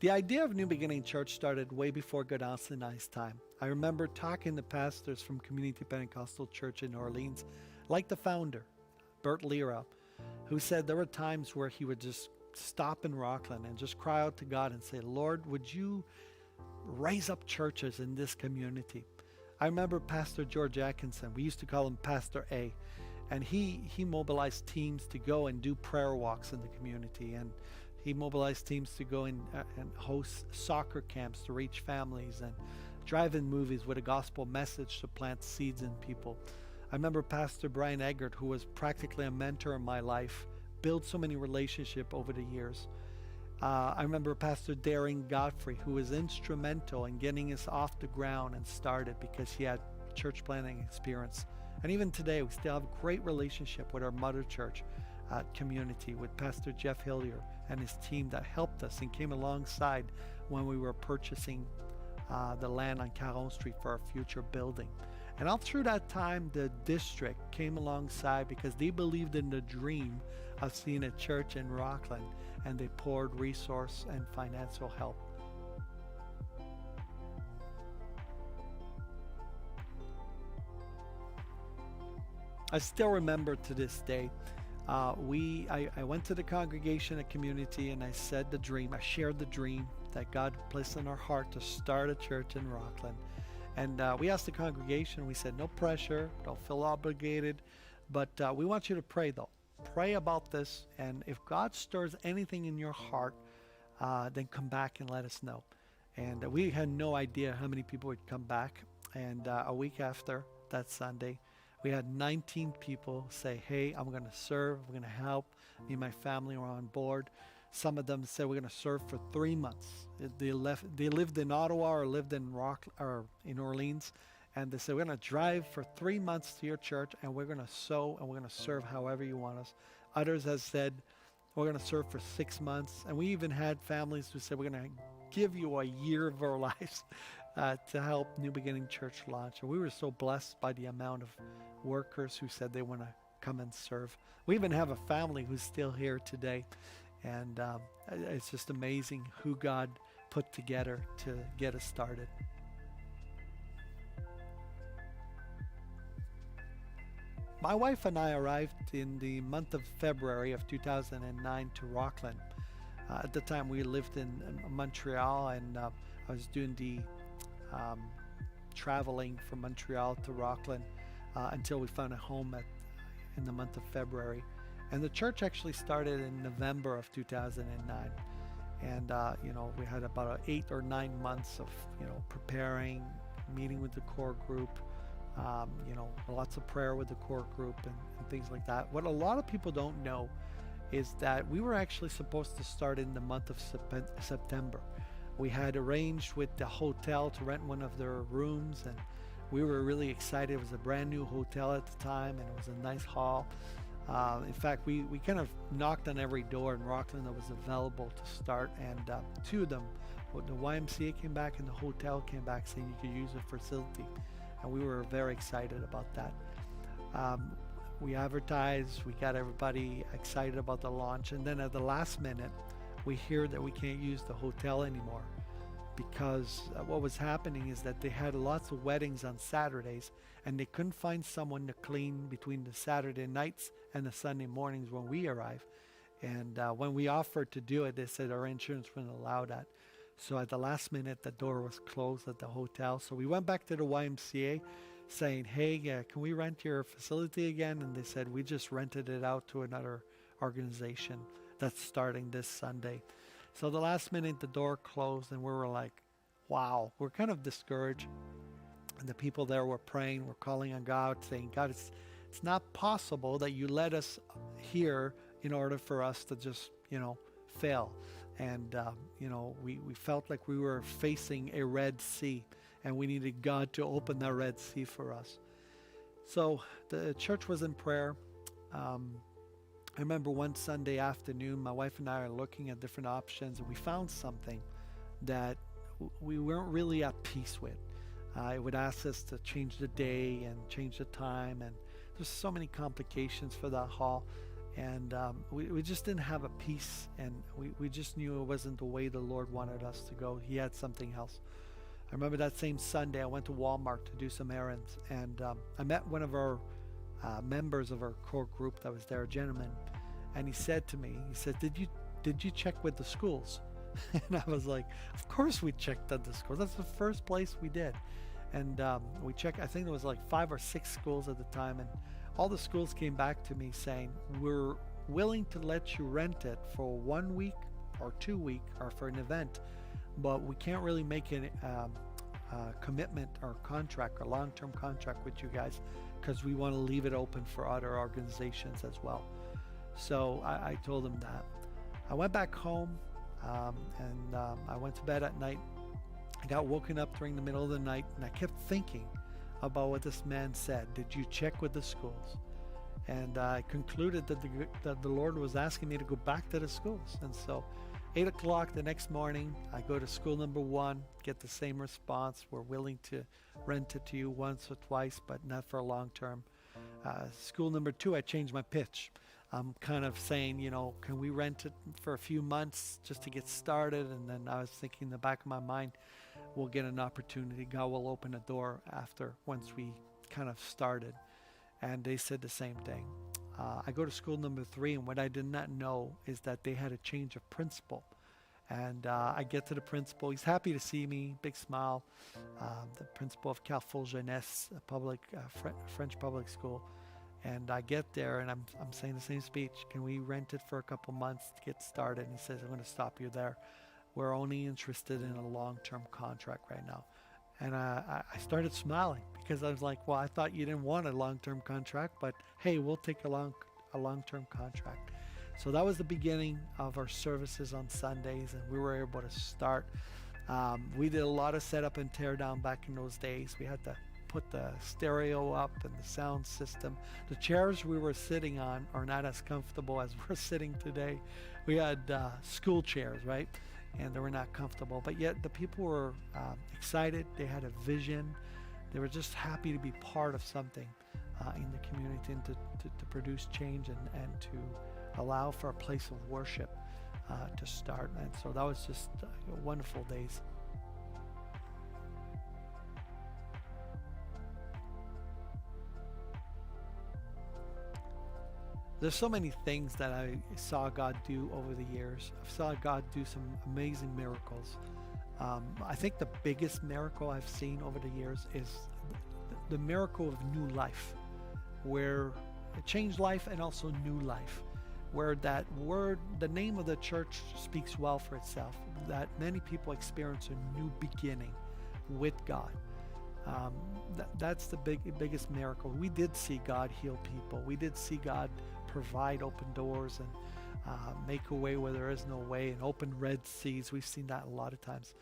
The idea of New Beginning Church started way before Gaudence and I's time. I remember talking to pastors from Community Pentecostal Church in New Orleans, like the founder, Bert Lira, who said there were times where he would just stop in Rockland and just cry out to God and say, Lord, would you raise up churches in this community? I remember Pastor George Atkinson, we used to call him Pastor A, and he mobilized teams to go and do prayer walks in the community, and he mobilized teams to go and host soccer camps to reach families, and drive-in movies with a gospel message to plant seeds in people. I remember Pastor Brian Eggert, who was practically a mentor in my life, built so many relationships over the years. I remember Pastor Daring Godfrey, who was instrumental in getting us off the ground and started because he had church planting experience. And even today, we still have a great relationship with our mother church community, with Pastor Jeff Hillier and his team that helped us and came alongside when we were purchasing the land on Caron Street for our future building. And all through that time, the district came alongside because they believed in the dream of seeing a church in Rockland, and they poured resource and financial help. I still remember to this day, I went to the congregation at Community and I said the dream, I shared the dream that God placed in our heart to start a church in Rockland. And we asked the congregation, we said, no pressure, don't feel obligated, but we want you to pray though. Pray about this, and if God stirs anything in your heart, then come back and let us know. And we had no idea how many people would come back. And a week after that Sunday, we had 19 people say, hey, I'm going to serve, I'm going to help. Me and my family were on board. Some of them said we're going to serve for 3 months. They lived in Ottawa or lived in in Orleans, and they said we're going to drive for 3 months to your church, and we're going to sow and we're going to serve however you want us. Others have said we're going to serve for 6 months, and we even had families who said we're going to give you a year of our lives to help New Beginning Church launch. And we were so blessed by the amount of workers who said they want to come and serve. We even have a family who's still here today. And it's just amazing who God put together to get us started. My wife and I arrived in the month of February of 2009 to Rockland. At the time we lived in Montreal, and I was doing the traveling from Montreal to Rockland until we found a home in the month of February. And the church actually started in November of 2009. And, we had about 8 or 9 months of, preparing, meeting with the core group, lots of prayer with the core group and things like that. What a lot of people don't know is that we were actually supposed to start in the month of September. We had arranged with the hotel to rent one of their rooms, and we were really excited. It was a brand new hotel at the time, and it was a nice hall. In fact, we kind of knocked on every door in Rockland that was available to start, and two of them, the YMCA came back and the hotel came back saying you could use the facility, and we were very excited about that. We advertised, we got everybody excited about the launch, and then at the last minute, we hear that we can't use the hotel anymore because what was happening is that they had lots of weddings on Saturdays, and they couldn't find someone to clean between the Saturday nights and the Sunday mornings when we arrived. And when we offered to do it, they said our insurance wouldn't allow that. So at the last minute, the door was closed at the hotel. So we went back to the YMCA saying, hey, can we rent your facility again? And they said, we just rented it out to another organization that's starting this Sunday. So the last minute, the door closed, and we were like, wow, we're kind of discouraged. And the people there were praying, were calling on God, saying, God, it's not possible that you let us here in order for us to just, fail. And, we felt like we were facing a Red Sea, and we needed God to open that Red Sea for us. So the church was in prayer. I remember one Sunday afternoon, my wife and I are looking at different options, and we found something that we weren't really at peace with. It would ask us to change the day and change the time, and there's so many complications for that hall. And we just didn't have a peace, and we just knew it wasn't the way the Lord wanted us to go. He had something else. I remember that same Sunday I went to Walmart to do some errands, and I met one of our members of our core group that was there, a gentleman, and he said to me, he said, did you check with the schools? And I was like, of course we checked at the schools. That's the first place we did. And we checked, I think there was like 5 or 6 schools at the time, and all the schools came back to me saying, we're willing to let you rent it for 1 week or 2 week or for an event, but we can't really make a commitment or contract or long-term contract with you guys because we want to leave it open for other organizations as well. So I told them that. I went back home, and I went to bed at night. I got woken up during the middle of the night, and I kept thinking about what this man said. Did you check with the schools? And I concluded that the Lord was asking me to go back to the schools. And so 8 o'clock the next morning, I go to school number 1, get the same response. We're willing to rent it to you once or twice, but not for a long term. School number 2, I changed my pitch. I'm kind of saying, can we rent it for a few months just to get started? And then I was thinking in the back of my mind, we'll get an opportunity. God will open a door after, once we kind of started. And they said the same thing. I go to school number 3, and what I did not know is that they had a change of principal. And I get to the principal. He's happy to see me, big smile. The principal of Carrefour Jeunesse, a public French public school. And I get there, and I'm saying the same speech. Can we rent it for a couple months to get started? And he says, I'm going to stop you there. We're only interested in a long-term contract right now. And I started smiling because I was like, well, I thought you didn't want a long-term contract, but hey, we'll take a long-term contract. So that was the beginning of our services on Sundays, and we were able to start. We did a lot of setup and tear down back in those days. We had to put the stereo up and the sound system. The chairs we were sitting on are not as comfortable as we're sitting today. We had school chairs, right? And they were not comfortable, but yet the people were excited. They had a vision. They were just happy to be part of something in the community and to produce change and to allow for a place of worship to start. And so that was just wonderful days. There's so many things that I saw God do over the years. I saw God do some amazing miracles. I think the biggest miracle I've seen over the years is the miracle of new life, where it changed life and also new life, where that word, the name of the church speaks well for itself, that many people experience a new beginning with God. That's the biggest miracle. We did see God heal people. We did see God provide open doors and make a way where there is no way, and open Red Seas. We've seen that a lot of times.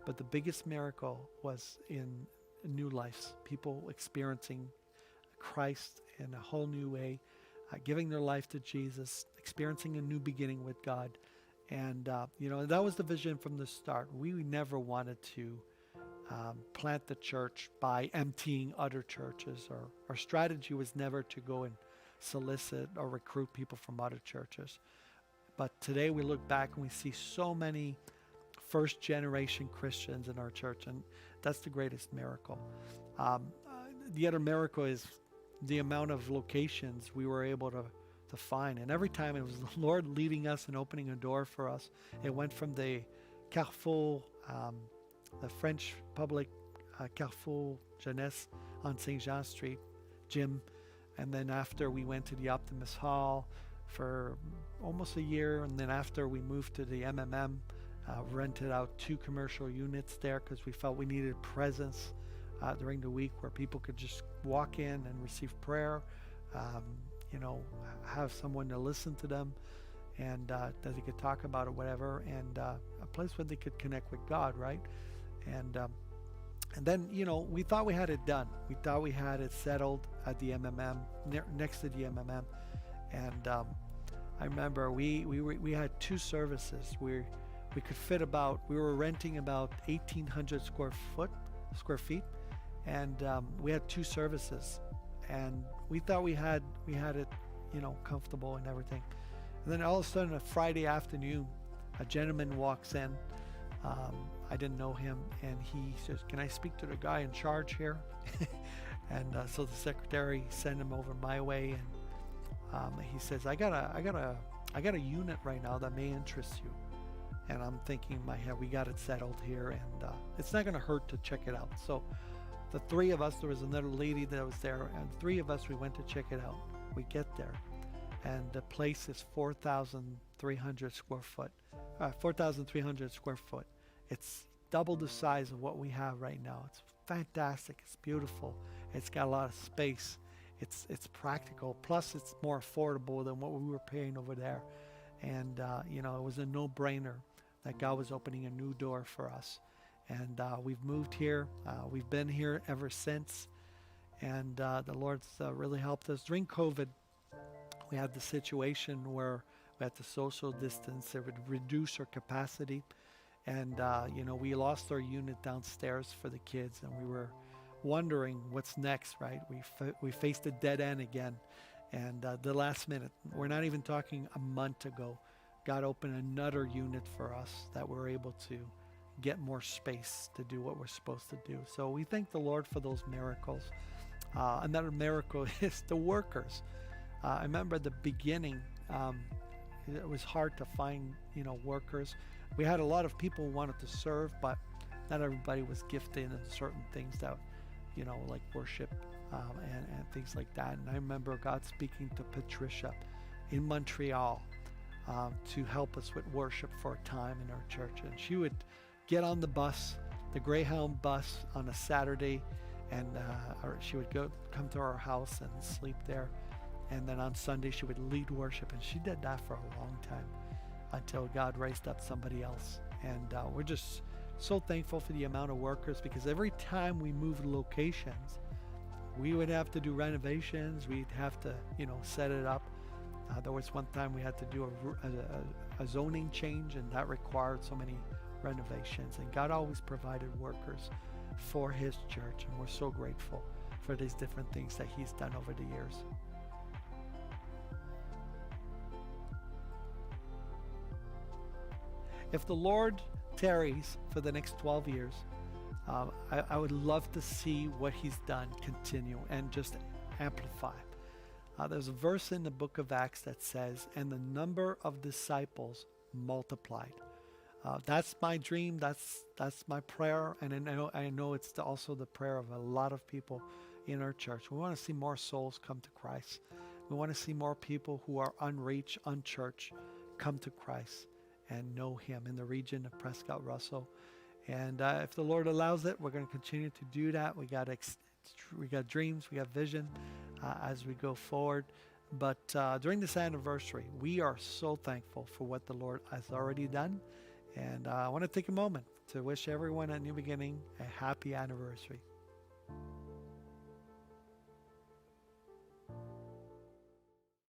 But the biggest miracle was in new lives, people experiencing Christ in a whole new way, giving their life to Jesus, experiencing a new beginning with God. And, that was the vision from the start. We never wanted to plant the church by emptying other churches. Our strategy was never to go and solicit or recruit people from other churches. But today we look back and we see so many first generation Christians in our church, and that's the greatest miracle. The other miracle is the amount of locations we were able to find, and every time it was the Lord leading us and opening a door for us. It went from the Carrefour, the French public Carrefour Jeunesse on St. Jean Street gym. And then after we went to the Optimus Hall for almost a year. And then after we moved to the MMM, rented out 2 commercial units there because we felt we needed presence during the week where people could just walk in and receive prayer, have someone to listen to them, and that they could talk about it, whatever, and a place where they could connect with God, right? And then, we thought we had it done. We thought we had it settled at the MMM, next to the MMM. And I remember we had 2 services. We could fit we were renting about 1,800 square feet, and we had 2 services. And we thought we had it comfortable and everything. And then all of a sudden, a Friday afternoon, a gentleman walks in. I didn't know him, and he says, "Can I speak to the guy in charge here?" And so the secretary sent him over my way, and he says, "I got a unit right now that may interest you." And I'm thinking in my head, we got it settled here, and it's not going to hurt to check it out. So the three of us, there was another lady that was there, and the three of us, we went to check it out. We get there, and the place is 4,300 square foot. 4,300 square foot. It's double the size of what we have right now. It's fantastic. It's beautiful. It's got a lot of space. It's practical. Plus, it's more affordable than what we were paying over there. And it was a no-brainer that God was opening a new door for us. And we've moved here. We've been here ever since. And the Lord's really helped us. During COVID, we had the situation where we had to social distance. It would reduce our capacity. And, we lost our unit downstairs for the kids. And we were wondering what's next, right? We faced a dead end again. And the last minute, we're not even talking a month ago, God opened another unit for us that we're able to get more space to do what we're supposed to do. So we thank the Lord for those miracles. Another miracle is the workers. I remember at the beginning, it was hard to find, workers. We had a lot of people who wanted to serve, but not everybody was gifted in certain things that, like worship and things like that. And I remember God speaking to Patricia in Montreal to help us with worship for a time in our church. And she would get on the bus, the Greyhound bus, on a Saturday, and she would come to our house and sleep there. And then on Sunday, she would lead worship. And she did that for a long time until God raised up somebody else. And we're just so thankful for the amount of workers, because every time we moved locations, we would have to do renovations. We'd have to, set it up. There was one time we had to do a zoning change, and that required so many renovations. And God always provided workers for His church, and we're so grateful for these different things that He's done over the years. If the Lord tarries for the next 12 years, I would love to see what He's done continue and just amplify. There's a verse in the book of Acts that says, "And the number of disciples multiplied." That's my dream. That's my prayer, and I know it's also the prayer of a lot of people in our church. We want to see more souls come to Christ. We want to see more people who are unreached, unchurched, come to Christ and know Him in the region of Prescott Russell. And if the Lord allows it, we're going to continue to do that. We got dreams, we got vision as we go forward. But during this anniversary, we are so thankful for what the Lord has already done. And I want to take a moment to wish everyone at New Beginning a happy anniversary.